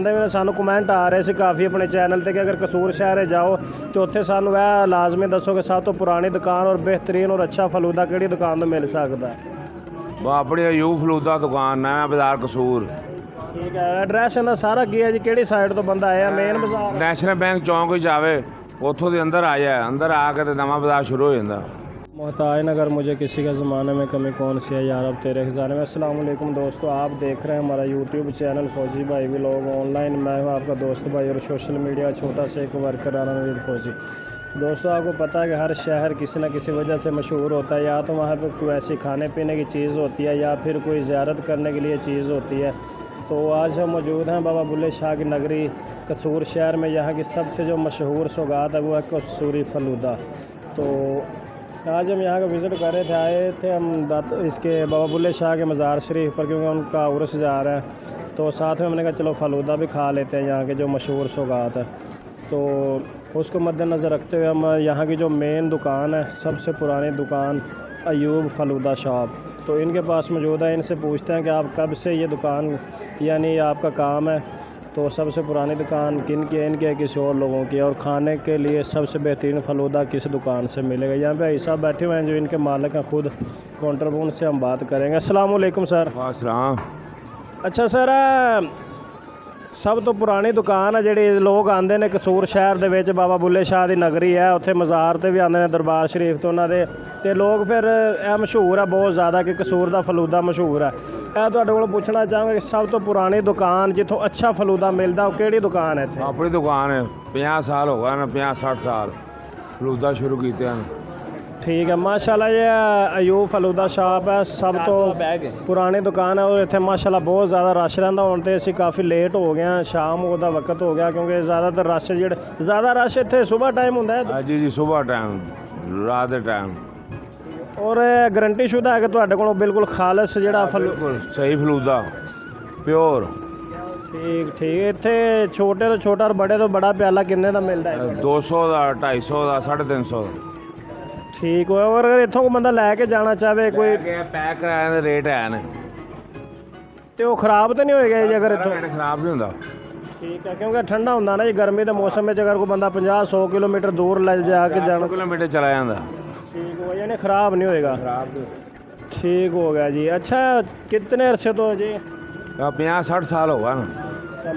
ਆਉਂਦੇ ਵੀ ਨੇ ਸਾਨੂੰ ਕਮੈਂਟ ਆ ਰਹੇ ਸੀ ਕਾਫੀ ਆਪਣੇ ਚੈਨਲ ਤੇ ਕਿ ਅਗਰ ਕਸੂਰ ਸ਼ਹਿਰ ਜਾਓ ਤੇ ਉੱਥੇ ਸਾਨੂੰ ਇਹ ਲਾਜ਼ਮੀ ਦੱਸੋ ਕਿ ਸਭ ਤੋਂ ਪੁਰਾਣੀ ਦੁਕਾਨ ਔਰ ਬਿਹਤਰੀਨ ਔਰ ਅੱਛਾ ਫਲੂਦਾ ਕਿਹੜੀ ਦੁਕਾਨ ਤੋਂ ਮਿਲ ਸਕਦਾ ਹੈ। अपनी अयूब फलूदा दुकान नया बाजार कसूर। ठीक है, एड्रैस इन्ना सारा की है जी, किहड़ी साइड तो बंदा आया मेन बाजार नैशनल बैंक चौंक जावे उतों के अंदर आ जाए, अंदर आके तो नवा बाजार शुरू हो जाता। मोहताज नगर मुझे किसी का ज़माने में कमी कौन सी है यार अब तेरे खजाने में। अस्सलाम वालेकुम दोस्तों, आप देख रहे हैं हमारा यूट्यूब चैनल फौजी भाई व्लॉग ऑनलाइन। मैं हूँ आपका दोस्त भाई और सोशल मीडिया छोटा सा एक वर्कर आनंद फौजी। दोस्तों आपको पता है कि हर शहर किसी न किसी वजह से मशहूर होता है, या तो वहाँ पर कोई ऐसी खाने पीने की चीज़ होती है या फिर कोई ज़ियारत करने के लिए चीज़ होती है। तो आज हम मौजूद हैं बाबा बुल्ले शाह की नगरी कसूर शहर में। यहाँ की सबसे जो मशहूर सौगात है वो है कसूरी फलूदा। तो आज हम यहाँ का विज़िट कर रहे थे, आए थे हम इसके बाबा बुल्ले शाह के मज़ार शरीफ पर, क्योंकि उनका उर्स जा रहा है। तो साथ में हमने कहा चलो फलूदा भी खा लेते हैं यहाँ के जो मशहूर सौगात है। तो उसको मद्देनज़र रखते हुए हम यहाँ की जो मेन दुकान है, सबसे पुरानी दुकान अयूब फलूदा शॉप, तो इनके पास मौजूद है। इनसे पूछते हैं कि आप कब से ये दुकान यानी आपका काम है। तो सबसे पुरानी दुकान किन की है, इनकी है किसी और लोगों की है, और खाने के लिए सबसे बेहतरीन फलूदा किस दुकान से मिलेगा। यहाँ पे भाई साहब बैठे हुए हैं जो इनके मालिक हैं खुद काउंटर पर, उनसे हम बात करेंगे। अस्सलाम वालेकुम सर। वालेकुम। अच्छा सर, सब तो पुरानी दुकान है जी, लोग आते हैं कसूर शहर ਦੇ ਵਿੱਚ बाबा बुल्ले शाह की नगरी है, उत्थे मज़ार से भी आते हैं दरबार शरीफ तो उन्होंने ते लोग फिर यह मशहूर है बहुत ज़्यादा कि कसूर का फलूदा मशहूर है। मैं तुहाडे कोलों पुछना चाहांगा कि सब तो पुरानी दुकान जितों अच्छा फलूदा मिलता वो किहड़ी दुकान है इत्थे? अपनी दुकान है, 50 साल हो गए ना, 50-60 साल फलूदा शुरू किए हैं। ठीक है, माशाल्लाह ये अयूब फलूदा शॉप है, सब तो पुरानी दुकान है और इतने माशाल्लाह बहुत ज़्यादा रश रहिंदा। हुण ते असीं काफ़ी लेट हो गए हैं, शाम का वक्त हो गया, क्योंकि ज़्यादातर रश ज़्यादा रश इत्थे सुबह टाइम हुंदा है। जी जी, सुबह टाइम, रात के टाइम। और गारंटी शुदा है कि तुहाडे कोलों बिल्कुल खालस जिहड़ा सही फलूदा प्योर। ठीक ठीक, इत्थे छोटे तो छोटा और बड़े तो बड़ा प्याला किन्ने दा मिलदा है? 200 का, 250 का, 350। ठीक हो, और अगर इत्थों को बंदा लैके जाना चाहे कोई पैक कराने दे रेट है ने, तो खराब तो नहीं होएगा जी अगर इत्थों? खराब नहीं होंदा। ठीक है, क्योंकि ठंडा होंदा ना जी, गर्मी के मौसम में अगर कोई बंदा 50-100 किलोमीटर दूर ले जाके जाना, किलोमीटर चला जाता। ठीक हो, यानी ख़राब नहीं होएगा? ठीक हो गया जी। अच्छा, कितने अरसे तो जी? 50-60 साल हो गए ना।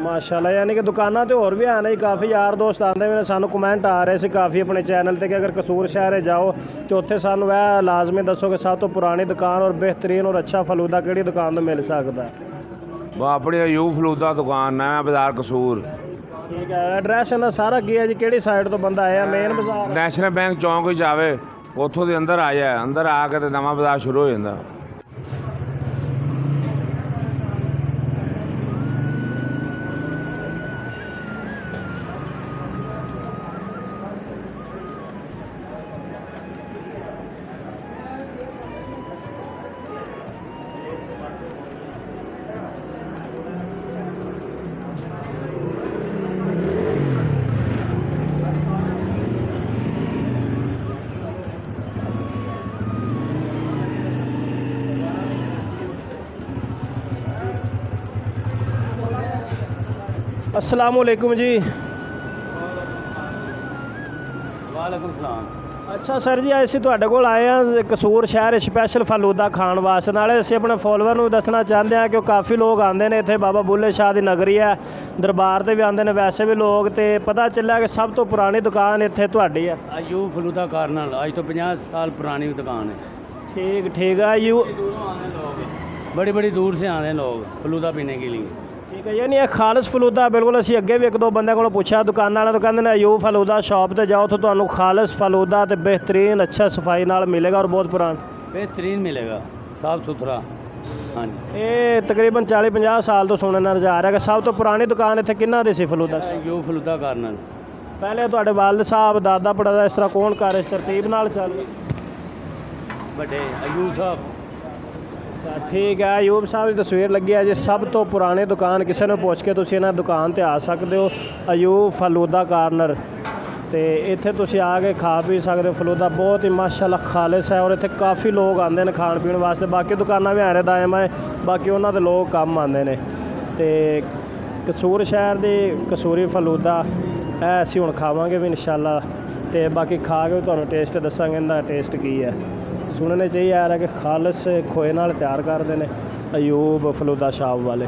माशाल्लाह, यानी कि दुकाना तो होर भी है ना जी, काफ़ी यार दोस्त आते हुए सानू कमेंट आ रहे थे काफ़ी अपने चैनल ते कि अगर कसूर शहर जाओ तो उत्थे सानू वह लाजमी दसो कि सब तो पुरानी दुकान और बेहतरीन और अच्छा फलूदा किहड़ी दुकान तो मिल सकता है। अपनी अयूब फलूदा दुकान नया बाजार कसूर। ठीक है, एड्रैस इन्ना सारा की है जी, किहड़ी साइड तो बंदा आया मेन बाजार नैशनल बैंक चौंक जावे उतों के अंदर आ जाए, अंदर आके तो नवा बाजार शुरू हो जाता। अस्सलाम वालेकुम जी। वालेकुम सलाम। अच्छा सर जी, ਅਸੀਂ ਤੁਹਾਡੇ ਕੋਲ ਆਏ ਹਾਂ ਕਸੂਰ ਸ਼ਹਿਰ ਸਪੈਸ਼ਲ ਫਲੂਦਾ ਖਾਣ ਵਾਸਤੇ। ਨਾਲੇ ਅਸੀਂ ਆਪਣੇ ਫੋਲੋਵਰ ਨੂੰ ਦੱਸਣਾ ਚਾਹੁੰਦੇ ਹਾਂ ਕਿ ਕਾਫੀ ਲੋਕ ਆਉਂਦੇ ਨੇ ਇੱਥੇ, ਬਾਬਾ ਬੁੱਲੇ ਸ਼ਾਹ ਦੀ ਨਗਰੀ ਹੈ, ਦਰਬਾਰ ਤੇ ਵੀ ਆਉਂਦੇ ਨੇ ਵੈਸੇ ਵੀ ਲੋਕ, ਤੇ ਪਤਾ ਚੱਲਿਆ ਕਿ ਸਭ ਤੋਂ ਪੁਰਾਣੀ ਦੁਕਾਨ ਇੱਥੇ ਤੁਹਾਡੀ ਹੈ अयूब फलूदा कार्नल, आज तो 50 साल पुरानी दुकान है। ठीक ठीक है। दूरों आते लोग, बड़ी बड़ी दूर से आते हैं लोग फलूदा पीने के लिए। ठीक है, यानी ਇਹ ਖਾਲਸ ਫਲੂਦਾ ਬਿਲਕੁਲ। ਅਸੀਂ ਅੱਗੇ ਵੀ ਇੱਕ ਦੋ ਬੰਦਿਆਂ ਕੋਲੋਂ ਪੁੱਛਿਆ ਦੁਕਾਨਾਂ ਵਾਲਿਆਂ ਤੋਂ, ਕਹਿੰਦੇ ਨੇ ਅਯੂਬ ਫਲੂਦਾ ਸ਼ਾਪ ਤੇ ਜਾਓ ਤਾਂ ਤੁਹਾਨੂੰ ਖਾਲਸ ਫਲੂਦਾ ਤੇ ਬਿਹਤਰੀਨ ਅੱਛਾ ਸਫਾਈ ਨਾਲ ਮਿਲੇਗਾ ਔਰ ਬਹੁਤ ਪੁਰਾਣਾ बेहतरीन मिलेगा, साफ़ सुथरा। हाँ जी, ਇਹ ਤਕਰੀਬਨ 40-50 ਸਾਲ ਤੋਂ ਸੁਣਨ ਨਾਲ ਜਾ ਰਿਹਾ ਕਿ ਸਭ ਤੋਂ ਪੁਰਾਣੀ ਦੁਕਾਨ ਇੱਥੇ ਕਿੰਨਾ ਦੀ ਸੀ ਫਲੂਦਾ? अयूब फलूदा कार्नल। ਪਹਿਲੇ ਤੁਹਾਡੇ ਵਾਲਿਦ ਸਾਹਿਬ ਦਾਦਾ ਪੜਦਾ ਇਸ ਤਰ੍ਹਾਂ ਕੌਣ ਕਰ ਇਸ ਤਰਤੀਬ ਨਾਲ ਚੱਲ? बड़े अयूब साहब। ਅੱਛਾ ਠੀਕ ਹੈ, ਅਯੂਬ ਸਾਹਿਬ ਦੀ ਤਸਵੀਰ ਲੱਗੀ ਹੈ ਜੀ। ਸਭ ਤੋਂ ਪੁਰਾਣੀ ਦੁਕਾਨ, ਕਿਸੇ ਨੂੰ ਪੁੱਛ ਕੇ ਤੁਸੀਂ ਇਹਨਾਂ ਦੁਕਾਨ ਤੇ ਆ ਸਕਦੇ ਹੋ, ਅਯੂਬ ਫਲੂਦਾ ਕਾਰਨਰ। ਤੇ ਇੱਥੇ ਤੁਸੀਂ ਆ ਕੇ ਖਾ ਪੀ ਸਕਦੇ ਹੋ ਫਲੂਦਾ, ਬਹੁਤ ਹੀ ਮਾਸ਼ਾਅੱਲਾ ਖਾਲਿਸ ਹੈ ਔਰ ਇੱਥੇ ਕਾਫੀ ਲੋਕ ਆਉਂਦੇ ਨੇ ਖਾਣ ਪੀਣ ਵਾਸਤੇ। ਬਾਕੀ ਦੁਕਾਨਾਂ ਵੀ ਐਰੇ ਦਾਇਮ ਹੈ, ਬਾਕੀ ਉਹਨਾਂ ਦੇ ਲੋਕ ਕੰਮ ਆਉਂਦੇ ਨੇ। ਤੇ कसूर शहर दी कसूरी फलूदा है ਅਸੀਂ ਹੁਣ ਖਾਵਾਂਗੇ ਵੀ ਇਨਸ਼ਾਅੱਲਾ ਤੇ ਬਾਕੀ ਖਾ ਕੇ ਤੁਹਾਨੂੰ ਟੇਸਟ ਦੱਸਾਂਗੇ ਇਹਦਾ ਟੇਸਟ ਕੀ ਹੈ। ਸੁਣਨੇ ਚਾਹੀਏ ਆ ਰਿਹਾ ਕਿ ਖਾਲਸ ਖੋਏ ਨਾਲ ਤਿਆਰ ਕਰਦੇ ਨੇ अयूब फलूदा शॉप वाले।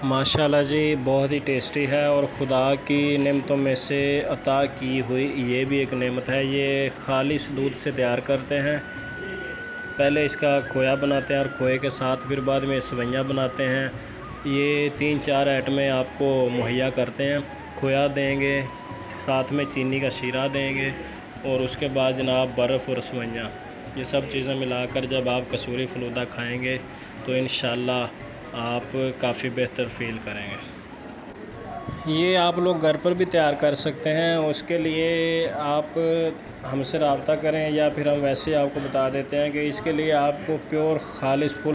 माशाल्लाह जी बहुत ही टेस्टी है और खुदा की नेमतों में से अता की हुई ये भी एक नेमत है। ये खालिस दूध से तैयार करते हैं। पहले इसका खोया बनाते हैं और खोए के साथ फिर बाद में सवैयाँ बनाते हैं। ये 3-4 आइटमें आपको मुहैया करते हैं। खोया देंगे, साथ में चीनी का शीरा देंगे और उसके बाद जनाब बर्फ़ और सवैयाँ, ये सब चीज़ें मिलाकर जब आप कसूरी फलूदा खाएंगे तो इंशाल्लाह आप काफ़ी बेहतर फ़ील करेंगे। ये आप लोग घर पर भी तैयार कर सकते हैं। उसके लिए आप हमसे रब्ता करें या फिर हम वैसे आपको बता देते हैं कि इसके लिए आपको प्योर खालिस फुल